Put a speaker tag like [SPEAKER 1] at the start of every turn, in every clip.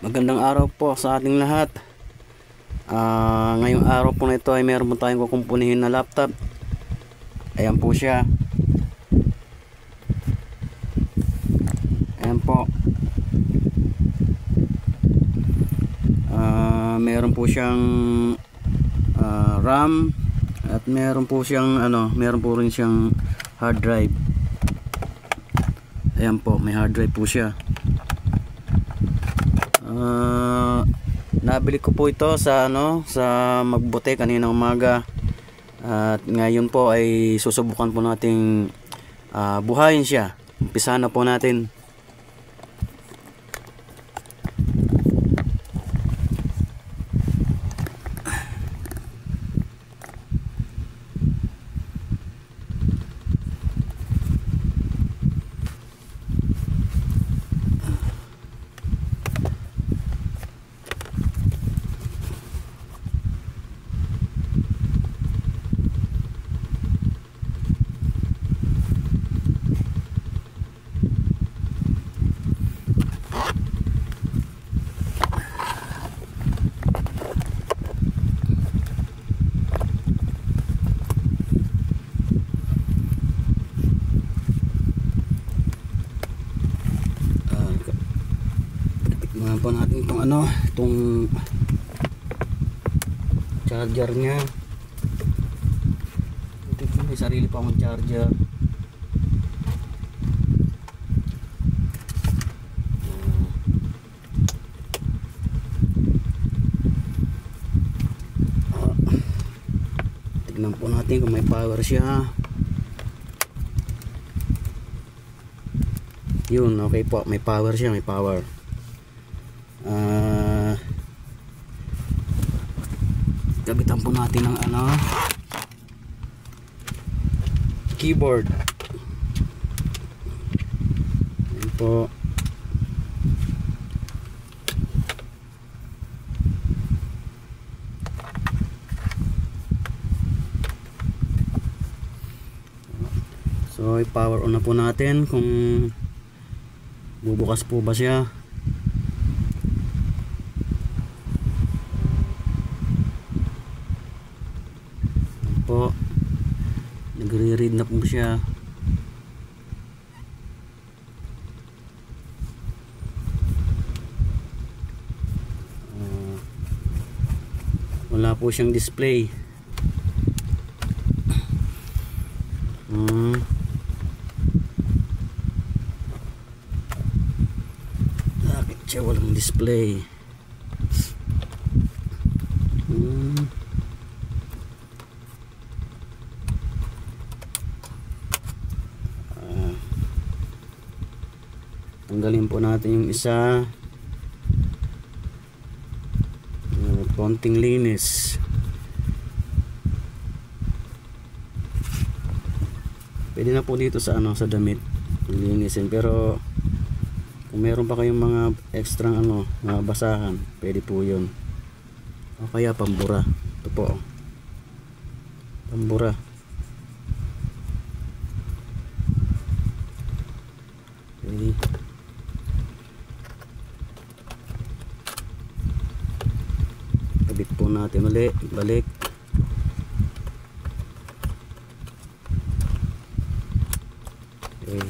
[SPEAKER 1] Magandang araw po sa ating lahat. Ngayong araw po na ito ay meron po tayong kukumpunihin na laptop. Ayan po siya. Ayan po. Meron po siyang RAM at meron po siyang meron po rin siyang hard drive. Ayan po, may hard drive po siya. Nabili ko po ito sa Magbote kaninang umaga, at ngayon po ay susubukan po nating buhayin siya. Umpisa na po natin. Tingnan po natin itong charger nya. Ito may sarili pa akong charger. Tignan po natin kung may power siya. Yun, okay po, may power siya, may power. Gabitan po natin ng keyboard. Ayan po. So i-power on na po natin kung bubukas po ba siya. Po, nagre-read na po siya. Wala po siyang display. Bakit siya walang display? Tanggalin po natin yung isa. Konting linis. Pwede na po dito sa sa damit linisin, pero kung meron pa kayong mga extra mga basahan, pwede po yun. O kaya pambura. Ito po, pambura. Okay. Kabit po natin ulit, balik. Okay.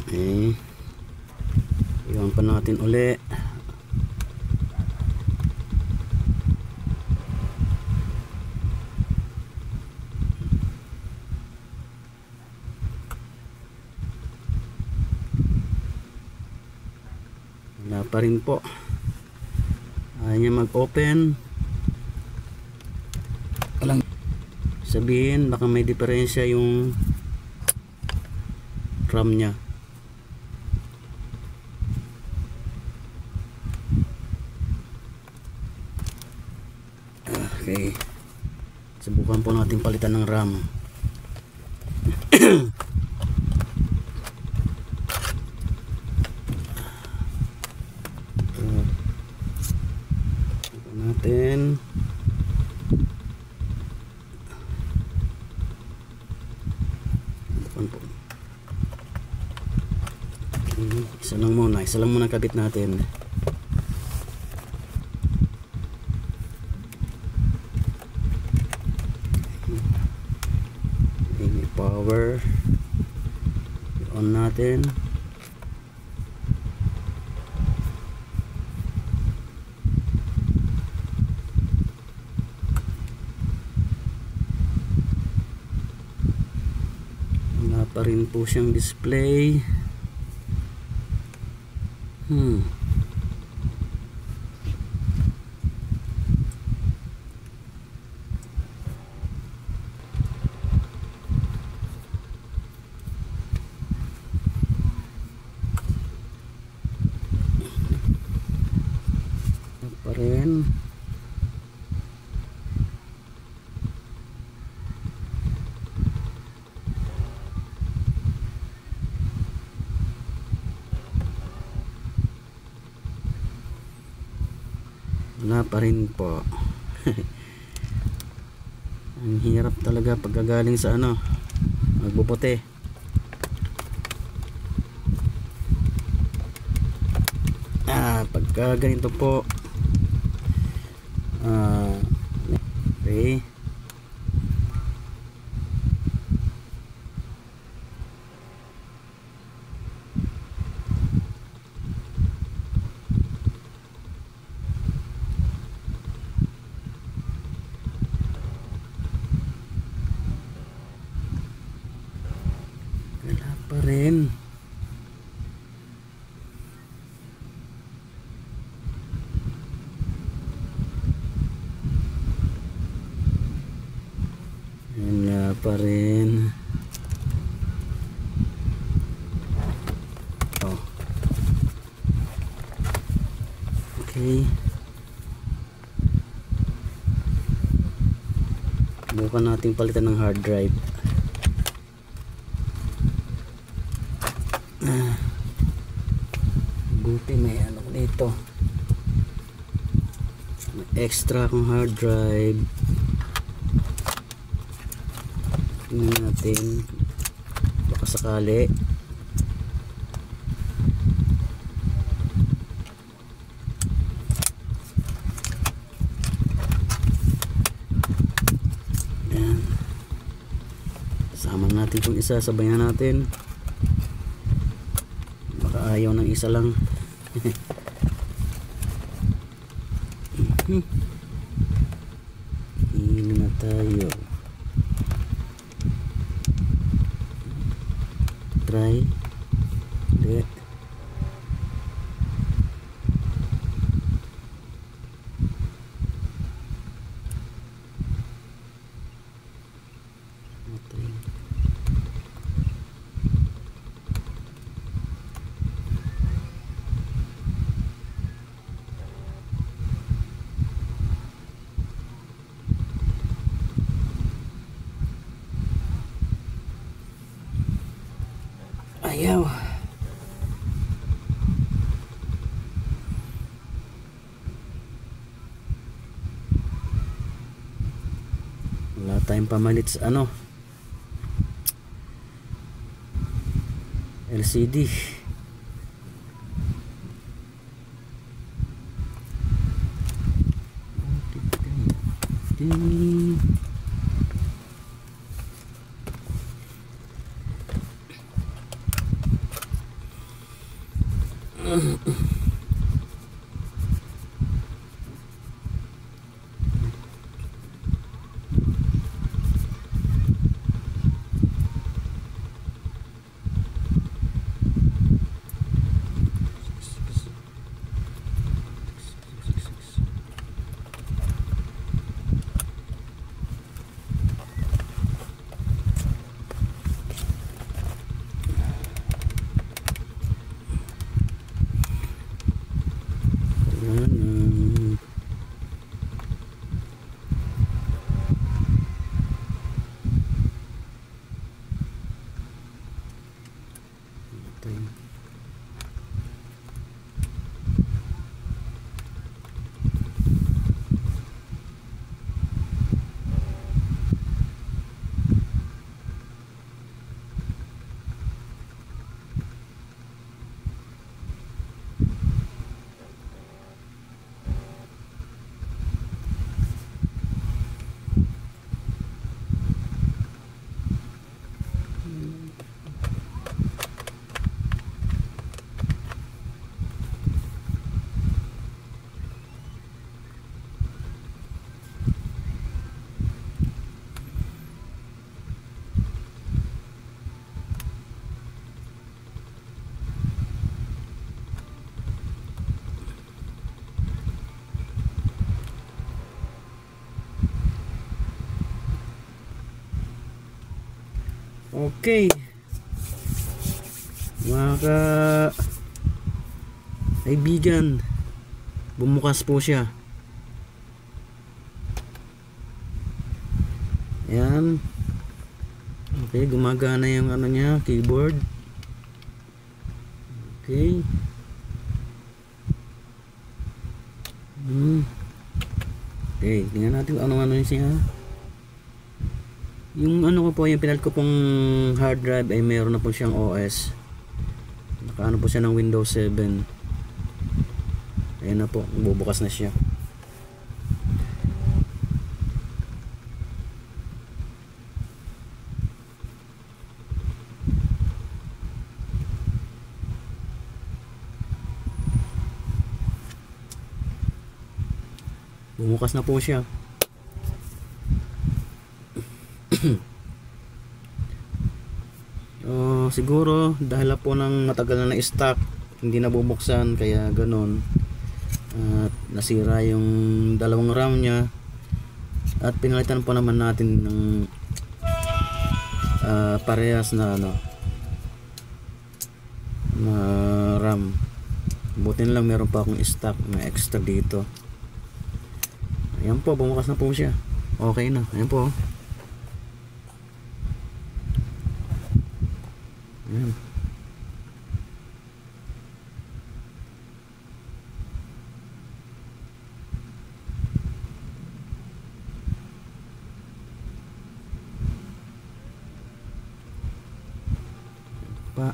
[SPEAKER 1] Okay. Iwan pa natin ulit. Wala pa rin po. Ayaw niya mag-open. Walang sabihin, baka may diferensya yung RAM niya. Okay. Subukan po natin palitan ng RAM. natin. Isa lang muna kabit natin. May power. On natin. Wala pa rin po siyang display. Pa rin. Wala pa rin po. Ang hirap talaga pagkagaling sa ano, magbuputi. Pagka ganito po, okay. Wala pa rin. Wala pa rin. Oh. Okay. Bukan natin palitan ng hard drive. Buti may ano dito. May extra akong hard drive. Tingnan natin, baka sakali. Ayan. Sama natin itong isa, sabayan natin. Baka ayaw ng isa lang. Hili na tayo. Try. Hindi. Okay. Ayaw. Wala tayong pamalit sa ano, LCD. Okay, mga kaibigan, bumukas po siya. Ayan. Okay, gumagana yung ano niya, keyboard. Okay. Okay, tingnan natin ano siya. Yung ano ko po, yung pinal ko pong hard drive ay meron na po siyang OS. Nakaano po siya ng Windows 7. Ayan na po, bubukas na siya. Bumukas na po siya. Siguro dahil po ng matagal na na-stock, hindi na bubuksan, kaya ganon. At nasira yung dalawang RAM niya. At pinalitan po naman natin ng parehas na na RAM. Buti na lang meron pa akong stock na extra dito. Ayan po, bumukas na po siya. Okay na, ayan po. Ayan. Pa.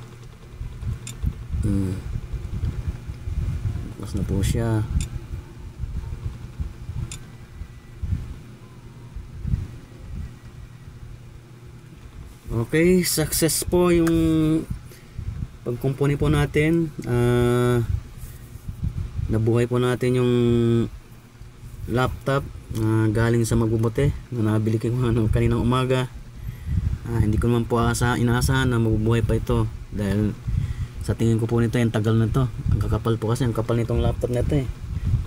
[SPEAKER 1] Bukas na po siya. Okay, success po yung pagkumpuni po natin. Nabuhay po natin yung laptop galing sa magbubuti na nabili ko kaninang umaga. Hindi ko naman po inaasahan na mabubuhay pa ito, dahil sa tingin ko po nito yung tagal na to. Ang kakapal po kasi, ang kapal nitong laptop na ito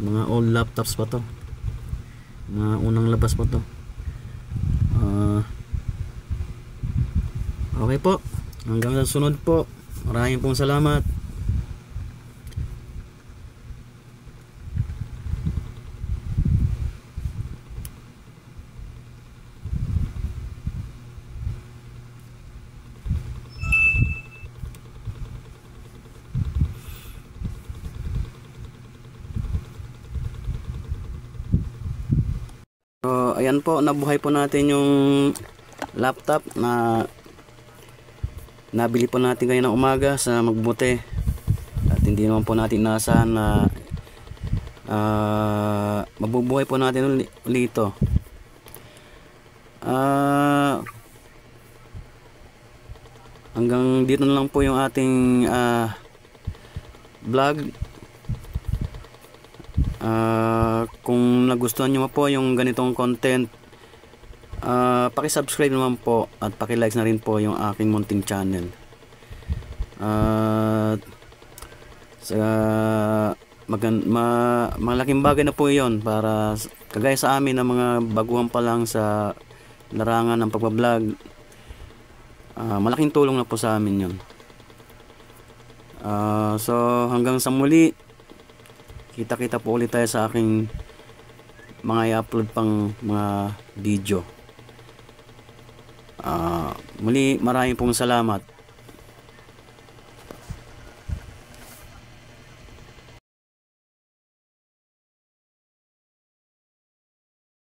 [SPEAKER 1] mga old laptops pa to, mga unang labas pa to. Okay po, hanggang sa sunod po. Maraming pong salamat. So, ayan po, nabuhay po natin yung laptop na nabili po natin ngayon ng umaga sa magbuti. At hindi naman po natin inaasahan na mabubuhay po natin ulit ito. Hanggang dito na lang po yung ating vlog. Kung nagustuhan nyo po yung ganitong content, paki-subscribe naman po at paki-like na rin po yung aking munting channel. Malaking bagay na po yon para kagaya sa amin na mga baguhan pa lang sa larangan ng pagbablog. Malaking tulong na po sa amin yon. So hanggang sa muli, kita-kita po ulit tayo sa aking mga i-upload pang mga video. Muli, maraming pong salamat.